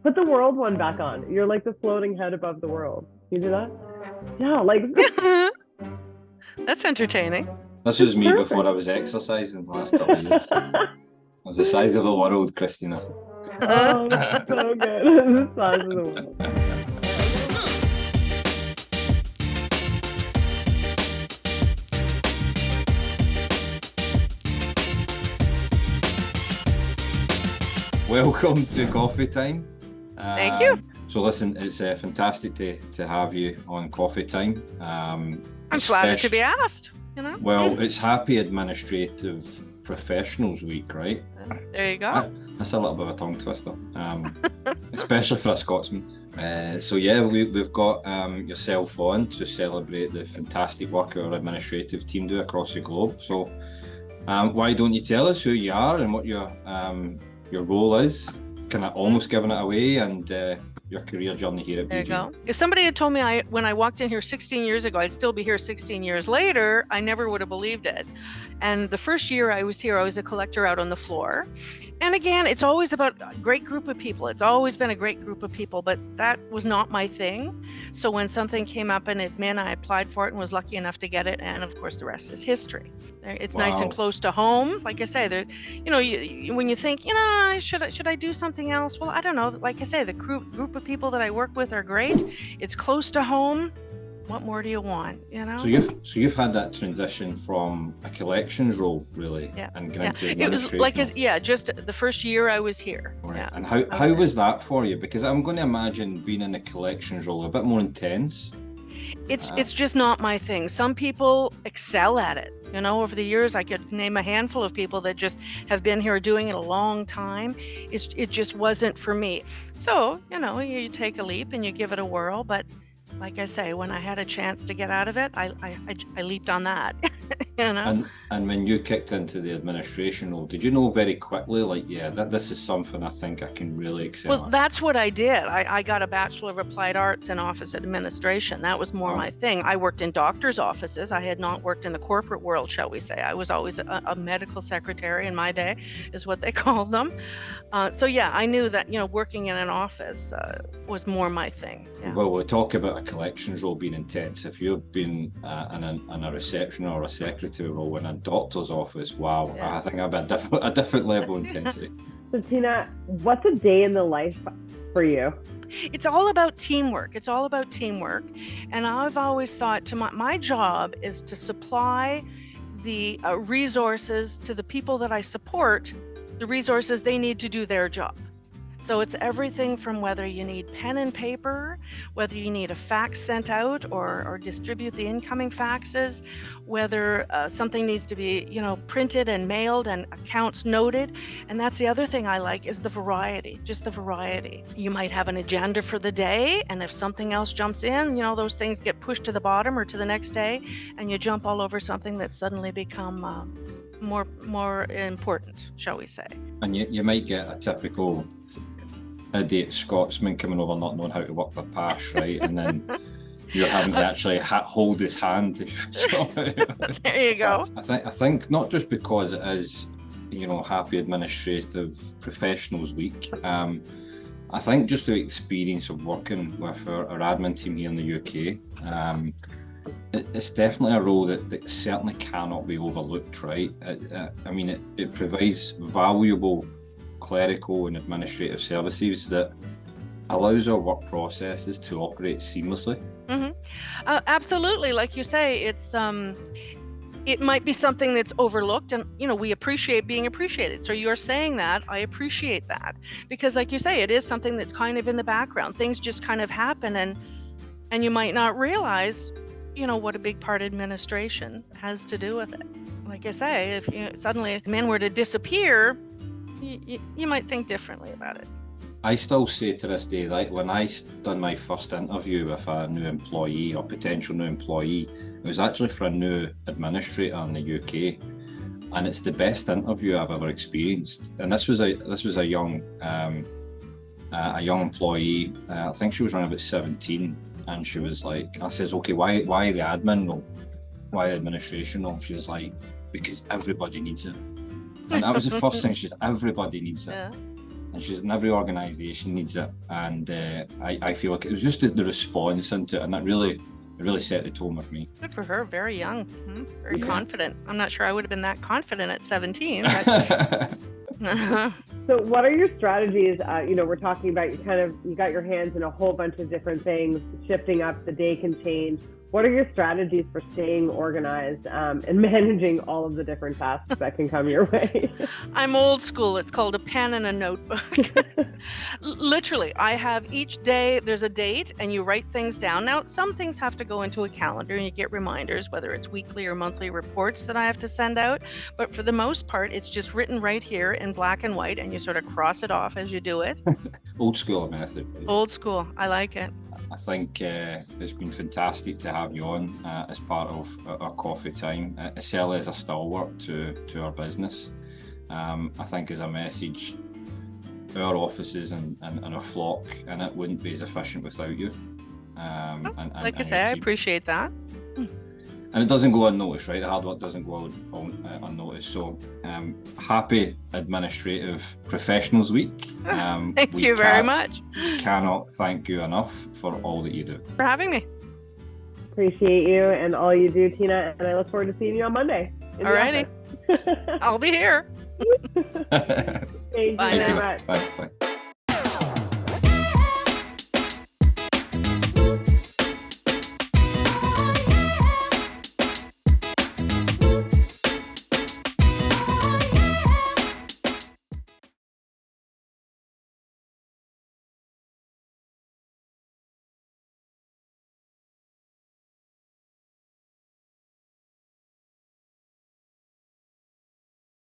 Put the world one back on. You're like the floating head above the world. Can you do that? Yeah, like That's entertaining. This it's was me perfect. before I was exercising the last couple of years. I was the size of the world, Christina. Oh, that's so good. The size of the world. Welcome to Coffee Time. Thank you. So listen, it's fantastic to have you on Coffee Time. I'm flattered to be asked, you know? Well, it's Happy Administrative Professionals Week, right? There you go. That's a little bit of a tongue twister, especially for a Scotsman. So yeah, we've got yourself on to celebrate the fantastic work our administrative team do across the globe. So why don't you tell us who you are and what your role is? Kind of almost giving it away, and your career journey here at BG. There you go. If somebody had told me when I walked in here 16 years ago, I'd still be here 16 years later, I never would have believed it. And the first year I was here, I was a collector out on the floor. And again, it's always about a great group of people. It's always been a great group of people, but that was not my thing. So when something came up in admin, I applied for it and was lucky enough to get it. And of course, the rest is history. It's nice and close to home. Like I say, there, when you think, should I do something else? Well, I don't know. Like I say, the group of people that I work with are great. It's close to home. What more do you want? So you've had that transition from a collections role, really, and getting into administration. It was like just the first year I was here. Right. Yeah. And how was that for you? Because I'm going to imagine being in a collections role a bit more intense. It's just not my thing. Some people excel at it. Over the years, I could name a handful of people that just have been here doing it a long time. It just wasn't for me. So, you take a leap and you give it a whirl, but like I say, when I had a chance to get out of it, I leaped on that. And when you kicked into the administration role, did you know very quickly, that this is something I think I can really excel at? Well, that's what I did. I got a Bachelor of Applied Arts in Office Administration. That was more my thing. I worked in doctors' offices. I had not worked in the corporate world, shall we say. I was always a medical secretary in my day, is what they called them. So yeah, I knew that, working in an office was more my thing. Yeah. Well, we'll talk about a collections role being intense. If you've been in a reception or a secretary role in a doctor's office, wow, I think I've a different level of intensity. So Tina, what's a day in the life for you? It's all about teamwork. And I've always thought my job is to supply the resources to the people that I support, the resources they need to do their job. So it's everything from whether you need pen and paper, whether you need a fax sent out or distribute the incoming faxes, whether something needs to be, printed and mailed and accounts noted. And that's the other thing I like is the variety, just the variety. You might have an agenda for the day, and if something else jumps in, those things get pushed to the bottom or to the next day, and you jump all over something that's suddenly become more important, shall we say. And you might get a typical idiot Scotsman coming over not knowing how to work the pass, right? And then you're having to actually hold his hand. There you go. I think not just because it is, Happy Administrative Professionals Week. I think just the experience of working with our admin team here in the UK, it's definitely a role that certainly cannot be overlooked, right? It provides valuable clerical and administrative services that allows our work processes to operate seamlessly. Mm-hmm. Absolutely, like you say, it might be something that's overlooked, and we appreciate being appreciated. So you're saying that, I appreciate that, because like you say, it is something that's kind of in the background. Things just kind of happen, and you might not realize what a big part administration has to do with it. Like I say, if suddenly men were to disappear, you might think differently about it. I still say to this day, like when I done my first interview with a new employee or potential new employee, it was actually for a new administrator in the UK, and it's the best interview I've ever experienced. And this was a young employee. I think she was around about 17, and she was like, I says, okay, why the admin role? Why the administration role? She was like, because everybody needs it. And that was the first thing she said, everybody needs it. Yeah. And she says, and every organisation needs it. And I feel like it was just the response into it, and it really set the tone with me. Good for her. Very young. Very Yeah. confident. I'm not sure I would have been that confident at 17. But... So what are your strategies? We're talking about you got your hands in a whole bunch of different things, shifting up, the day can change. What are your strategies for staying organized and managing all of the different tasks that can come your way? I'm old school. It's called a pen and a notebook. Literally, I have each day, there's a date and you write things down. Now, some things have to go into a calendar and you get reminders, whether it's weekly or monthly reports that I have to send out. But for the most part, it's just written right here in black and white and you sort of cross it off as you do it. Old school method. Old school. I like it. I think it's been fantastic to have you on as part of our coffee time. Sally is a stalwart to our business. I think as a message, our offices and our flock and it wouldn't be as efficient without you. Like I say, I appreciate that. And it doesn't go unnoticed, right? The hard work doesn't go unnoticed. So happy Administrative Professionals Week. Thank you very much. Cannot thank you enough for all that you do. For having me. Appreciate you and all you do, Tina. And I look forward to seeing you on Monday. Alrighty. I'll be here. Thank you Bye very now. much. Bye.